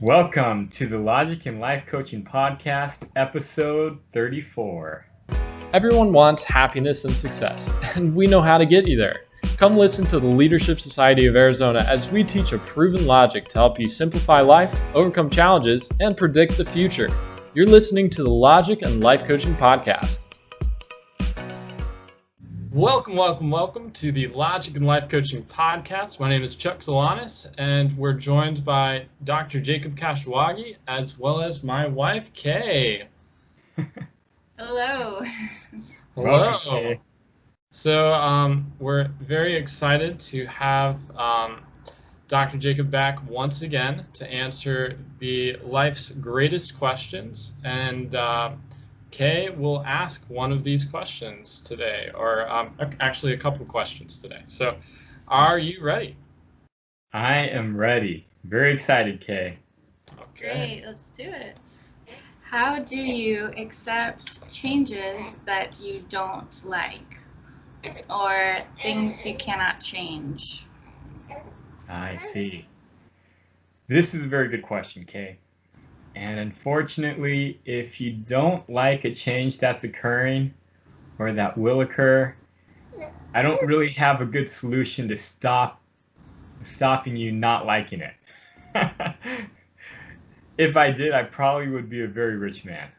Welcome to the Logic and Life Coaching Podcast, episode 34. Everyone wants happiness and success, and we know how to get you there. Come listen to the Leadership Society of Arizona as we teach a proven logic to help you simplify life, overcome challenges, and predict the future. You're listening to the Logic and Life Coaching Podcast. Welcome to the Logic and Life Coaching Podcast. My name is Chuck Solanas, and we're joined by Dr. Jacob Kashiwagi, as well as my wife, Kay. Hello. Hello. Kay. So we're very excited to have Dr. Jacob back once again to answer the life's greatest questions. And Kay will ask one of these questions today, or actually a couple questions today. So are you ready? I am ready. Very excited, Kay. Okay. Great, let's do it. How do you accept changes that you don't like or things you cannot change? I see. This is a very good question, Kay. And unfortunately, if you don't like a change that's occurring or that will occur, I don't really have a good solution to stopping you not liking it. If I did, I probably would be a very rich man.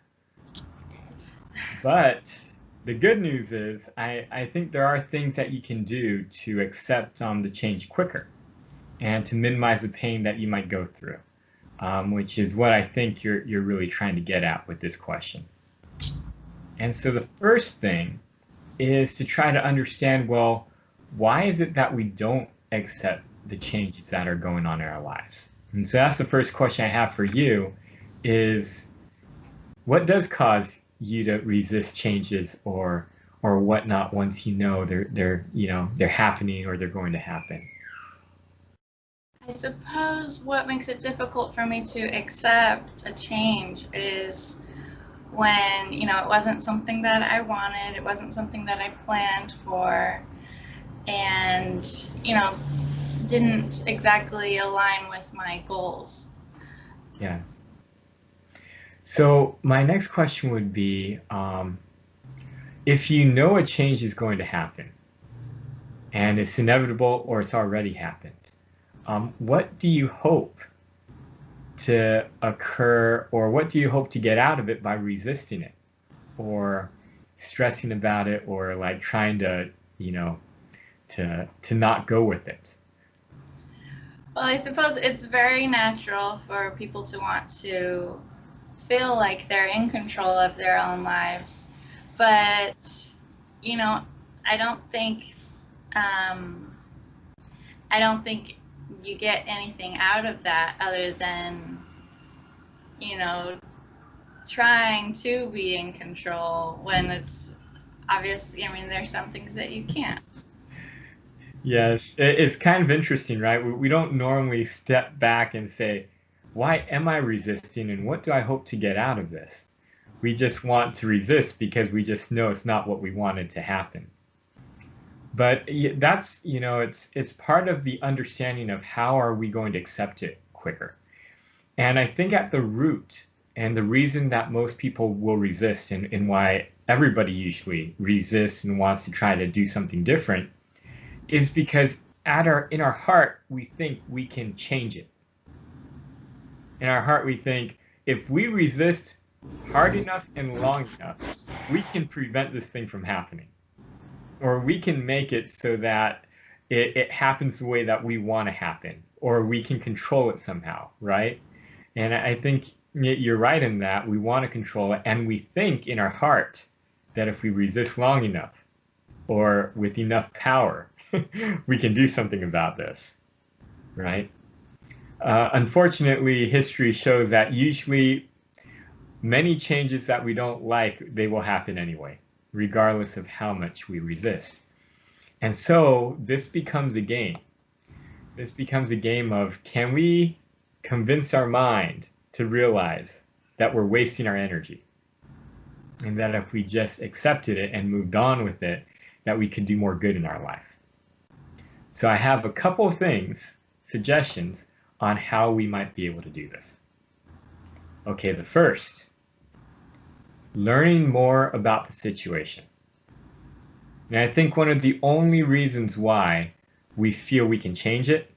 But the good news is I think there are things that you can do to accept the change quicker and to minimize the pain that you might go through, which is what I think you're really trying to get at with this question. And so the first thing is to try to understand, well, why is it that we don't accept the changes that are going on in our lives? And so that's the first question I have for you is, what does cause you to resist changes or whatnot once you know they're happening or they're going to happen? I suppose what makes it difficult for me to accept a change is when, it wasn't something that I wanted, it wasn't something that I planned for, and, didn't exactly align with my goals. Yes. So my next question would be, if you know a change is going to happen and it's inevitable or it's already happened, what do you hope to occur, or what do you hope to get out of it by resisting it or stressing about it, or like trying to not go with it? Well, I suppose it's very natural for people to want to feel like they're in control of their own lives, but I don't think you get anything out of that other than trying to be in control when it's obviously, there's some things that you can't. Yes, it's kind of interesting, right? We don't normally step back and say, why am I resisting and what do I hope to get out of this? We just want to resist because we just know it's not what we wanted to happen. But that's, it's part of the understanding of how are we going to accept it quicker. And I think at the root, and the reason that most people will resist and why everybody usually resists and wants to try to do something different, is because in our heart, we think we can change it. In our heart, we think if we resist hard enough and long enough, we can prevent this thing from happening. Or we can make it so that it happens the way that we want to happen, or we can control it somehow, right? And I think you're right in that. We want to control it, and we think in our heart that if we resist long enough or with enough power, we can do something about this, right? Unfortunately, history shows that usually many changes that we don't like, they will happen anyway, regardless of how much we resist. And so this becomes a game. This becomes a game of, can we convince our mind to realize that we're wasting our energy? And that if we just accepted it and moved on with it, that we could do more good in our life. So I have a couple of suggestions on how we might be able to do this. Okay, the first, learning more about the situation. And I think one of the only reasons why we feel we can change it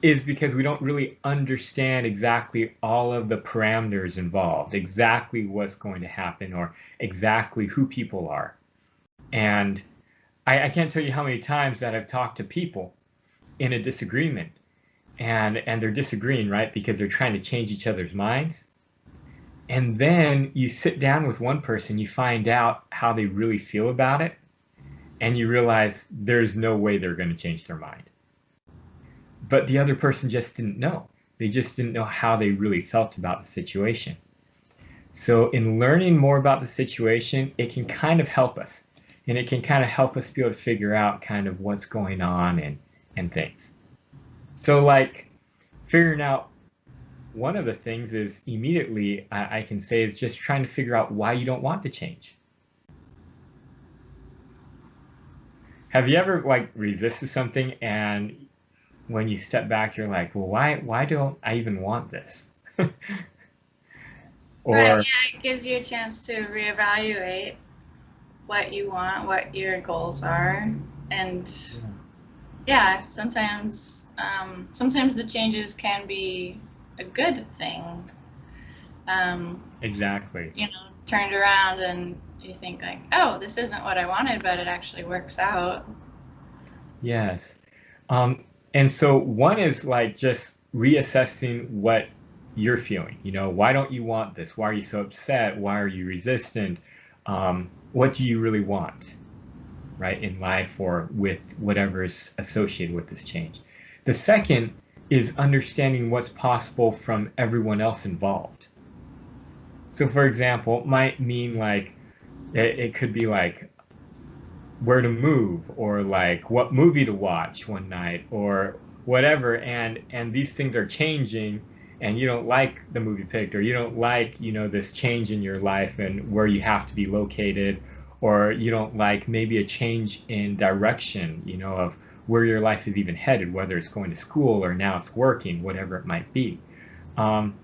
is because we don't really understand exactly all of the parameters involved, exactly what's going to happen, or exactly who people are. And I can't tell you how many times that I've talked to people in a disagreement, and they're disagreeing, right? Because they're trying to change each other's minds. And then you sit down with one person, you find out how they really feel about it, and you realize there's no way they're going to change their mind. But the other person just didn't know. They just didn't know how they really felt about the situation. So in learning more about the situation, it can kind of help us. And it can kind of help us be able to figure out kind of what's going on and things. So like figuring out one of the things is immediately I can say is just trying to figure out why you don't want to change. Have you ever like resisted something and when you step back you're like, well, why don't I even want this? Right, Or yeah, it gives you a chance to reevaluate what you want, what your goals are, and yeah, sometimes the changes can be a good thing. exactly. Turned around and you think like, oh, this isn't what I wanted, but it actually works out. Yes. And so one is like just reassessing what you're feeling. Why don't you want this? Why are you so upset? Why are you resistant? What do you really want, right, in life or with whatever is associated with this change? The second is understanding what's possible from everyone else involved. So, for example, it might mean like it could be like where to move or like what movie to watch one night or whatever, and these things are changing and you don't like the movie picked or you don't like this change in your life and where you have to be located, or you don't like maybe a change in direction of where your life is even headed, whether it's going to school or now it's working, whatever it might be. um,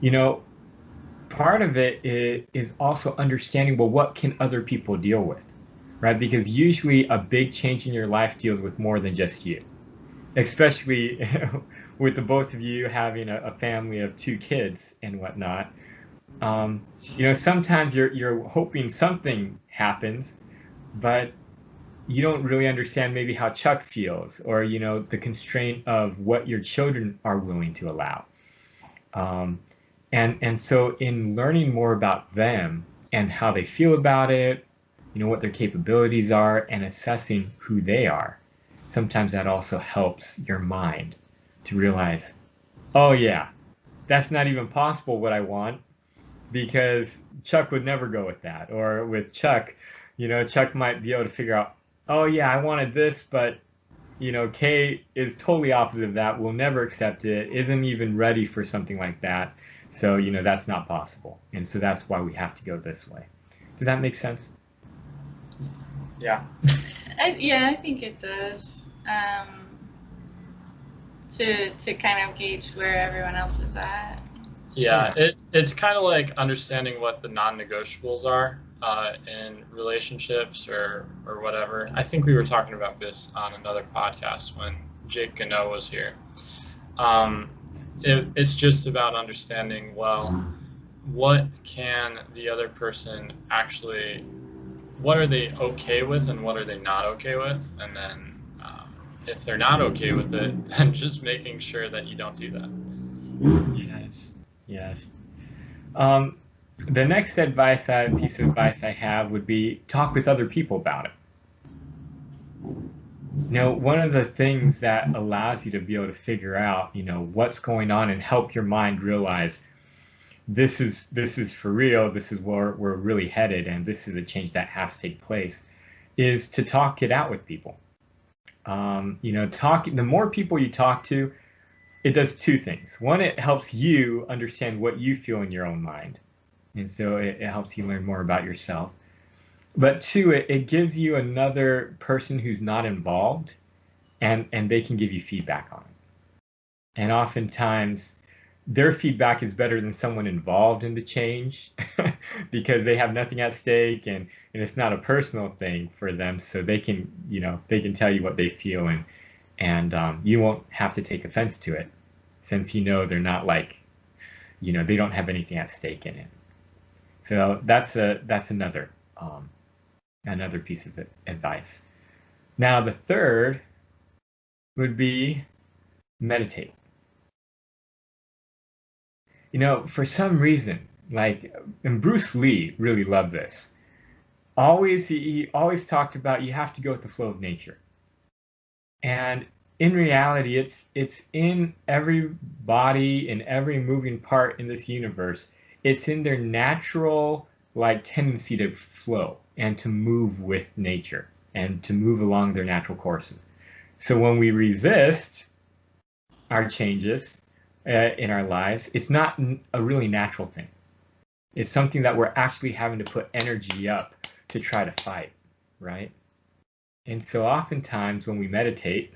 you know Part of it is also understanding, well, what can other people deal with, right? Because usually a big change in your life deals with more than just you, especially with the both of you having a family of 2 kids and whatnot. Sometimes you're hoping something happens, but you don't really understand maybe how Chuck feels, or the constraint of what your children are willing to allow. Um, and so in learning more about them and how they feel about it, what their capabilities are, and assessing who they are, sometimes that also helps your mind to realize, oh yeah, that's not even possible what I want, because Chuck would never go with that. Or with Chuck, Chuck might be able to figure out, oh yeah, I wanted this, but Kay is totally opposite of that, will never accept it, isn't even ready for something like that. So, that's not possible. And so that's why we have to go this way. Does that make sense? Yeah. Yeah, I think it does. To kind of gauge where everyone else is at. Yeah, it's kind of like understanding what the non-negotiables are in relationships or whatever. I think we were talking about this on another podcast when Jake Gano was here. It's just about understanding, well, what can the other person actually, what are they okay with and what are they not okay with? And then if they're not okay with it, then just making sure that you don't do that. Yes. Yes. The next piece of advice I have would be talk with other people about it. One of the things that allows you to be able to figure out, what's going on and help your mind realize this is for real, this is where we're really headed, and this is a change that has to take place, is to talk it out with people. The more people you talk to, it does 2 things. One, it helps you understand what you feel in your own mind, and so it helps you learn more about yourself. But 2, it gives you another person who's not involved, and they can give you feedback on it. And oftentimes, their feedback is better than someone involved in the change because they have nothing at stake, and it's not a personal thing for them, so they can, they can tell you what they feel, and you won't have to take offense to it since they're not like, they don't have anything at stake in it. So that's another piece of advice. Now the third would be meditate. For some reason, and Bruce Lee really loved this. He always talked about you have to go with the flow of nature. And in reality, it's in every body, in every moving part in this universe. It's in their natural tendency to flow and to move with nature and to move along their natural courses. So when we resist our changes in our lives, it's not a really natural thing. It's something that we're actually having to put energy up to try to fight, right? And so oftentimes when we meditate,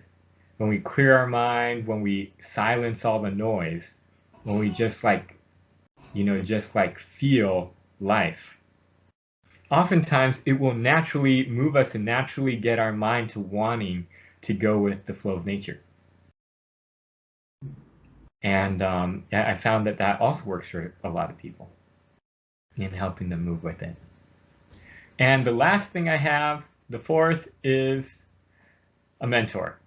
when we clear our mind, when we silence all the noise, when we just feel life, oftentimes it will naturally move us and naturally get our mind to wanting to go with the flow of nature. And I found that also works for a lot of people in helping them move with it. And the last thing I have, the fourth, is a mentor.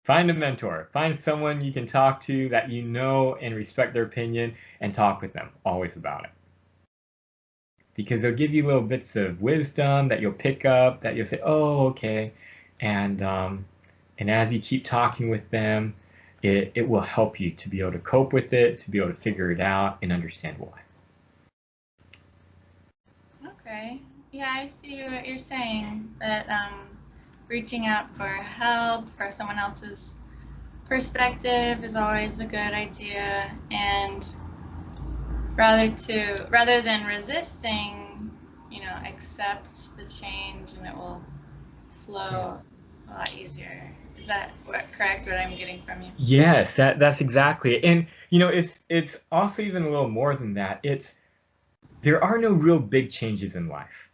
Find a mentor. Find someone you can talk to that and respect their opinion, and talk with them always about it. Because they'll give you little bits of wisdom that you'll pick up, that you'll say, oh, okay. And as you keep talking with them, it will help you to be able to cope with it, to be able to figure it out and understand why. Okay. Yeah, I see what you're saying, that reaching out for help, for someone else's perspective is always a good idea, and rather than resisting, accept the change and it will flow a lot easier. Is that correct, what I'm getting from you? Yes, that's exactly it. And it's also even a little more than that. There are no real big changes in life.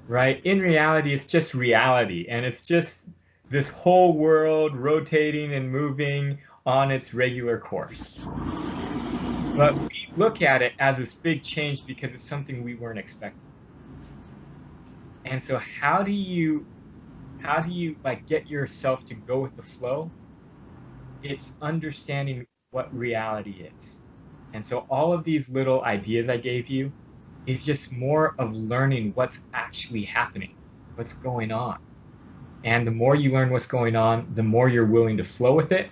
Right? In reality, it's just reality, and it's just this whole world rotating and moving on its regular course. But we look at it as this big change because it's something we weren't expecting. And so how do you get yourself to go with the flow? It's understanding what reality is. And so all of these little ideas I gave you is just more of learning what's actually happening, what's going on. And the more you learn what's going on, the more you're willing to flow with it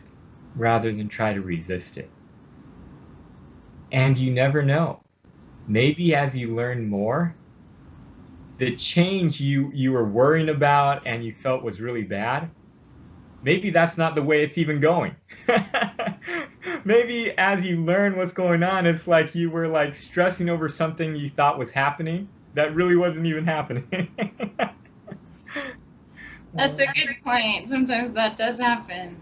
rather than try to resist it. And you never know. Maybe as you learn more, the change you were worrying about and you felt was really bad, maybe that's not the way it's even going. Maybe as you learn what's going on, it's like you were stressing over something you thought was happening that really wasn't even happening. That's a good point. Sometimes that does happen.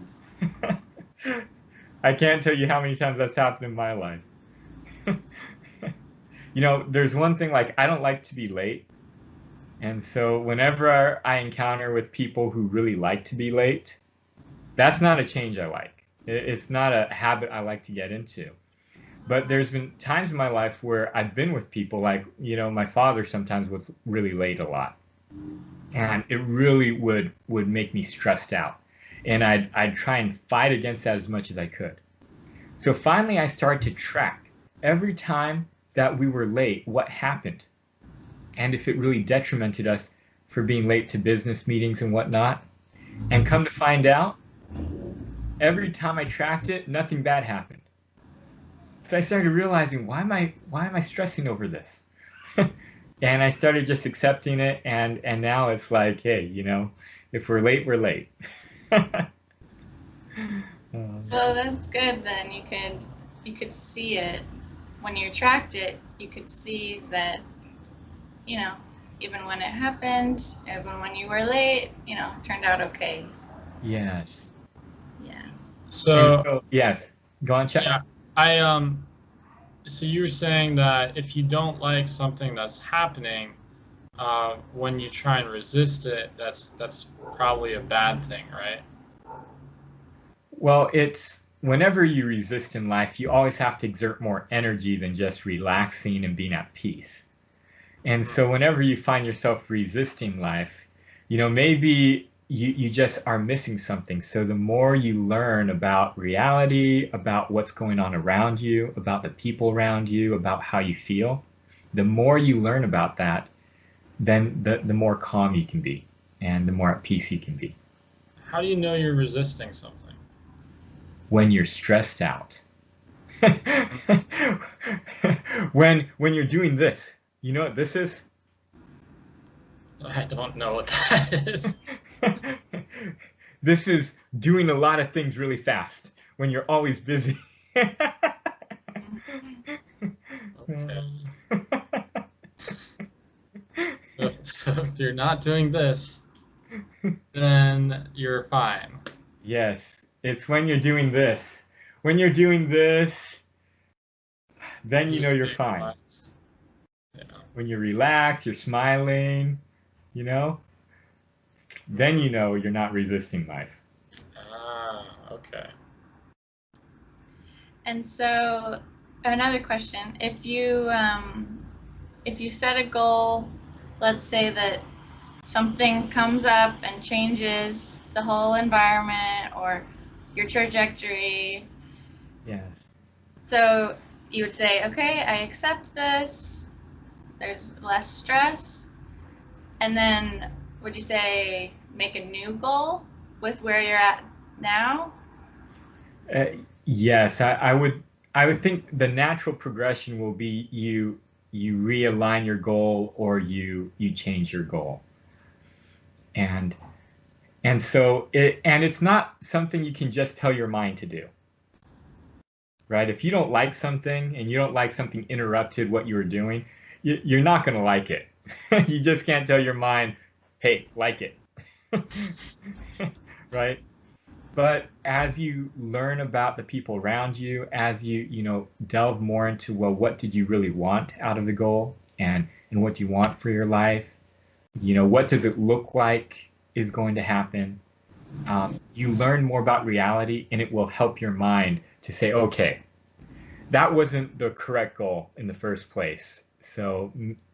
I can't tell you how many times that's happened in my life. There's one thing, I don't like to be late. And so whenever I encounter with people who really like to be late, that's not a change I like. It's not a habit I like to get into. But there's been times in my life where I've been with people my father sometimes was really late a lot. And it really would make me stressed out. And I'd try and fight against that as much as I could. So finally I started to track every time that we were late, what happened. And if it really detrimented us for being late to business meetings and whatnot. And come to find out, every time I tracked it, nothing bad happened. So I started realizing, why am I stressing over this? And I started just accepting it, and now it's like, hey, if we're late, we're late. Well, that's good then. You could see it when you tracked it. You could see that, even when it happened, even when you were late, it turned out okay. Yes. Yeah. So yes. Go on, Chet. Yeah, so you were saying that if you don't like something that's happening, when you try and resist it, that's probably a bad thing, right? Well, it's whenever you resist in life, you always have to exert more energy than just relaxing and being at peace. And Mm. so whenever you find yourself resisting life, maybe you just are missing something. So the more you learn about reality, about what's going on around you, about the people around you, about how you feel, the more you learn about that, then the more calm you can be and the more at peace you can be. How do you know you're resisting something? When you're stressed out. Mm. when you're doing this, you know what this is? I don't know what that is. This is doing a lot of things really fast when you're always busy. Okay. So if you're not doing this, then you're fine. Yes, it's when you're doing this. When you're doing this, then you know Just you're being fine. relaxed. Yeah. When you're relaxed, you're smiling, you know, then you know you're not resisting life. Okay. And so another question, if you set a goal, let's say that something comes up and changes the whole environment or your trajectory. Yes. So you would say, okay, I accept this. There's less stress. And then would you say make a new goal with where you're at now? Uh, yes, I would think the natural progression will be you realign your goal or you change your goal. And it's not something you can just tell your mind to do. Right? If you don't like something and you don't like something interrupted what you were doing, you're not going to like it. You just can't tell your mind, "Hey, like it." Right? But as you learn about the people around you, as you delve more into, well, what did you really want out of the goal, and what do you want for your life? What does it look like is going to happen? You learn more about reality, and it will help your mind to say, okay, that wasn't the correct goal in the first place. So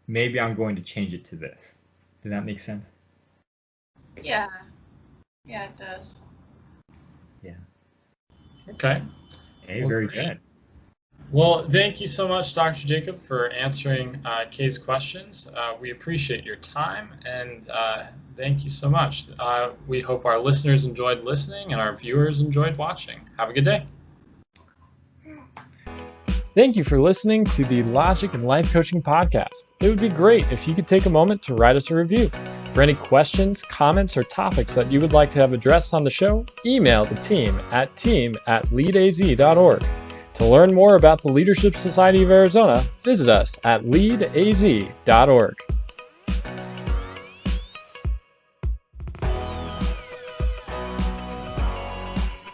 maybe I'm going to change it to this. Did that make sense? Yeah. Yeah, it does. Yeah. Okay. Hey, Well, very great. good. Well, thank you so much, Dr. Jacob, for answering Kay's questions. We appreciate your time, and thank you so much. We hope our listeners enjoyed listening and our viewers enjoyed watching. Have a good day. Thank you for listening to the Logic and Life Coaching Podcast. It would be great if you could take a moment to write us a review. For any questions, comments, or topics that you would like to have addressed on the show, email the team at leadaz.org. To learn more about the Leadership Society of Arizona, visit us at leadaz.org.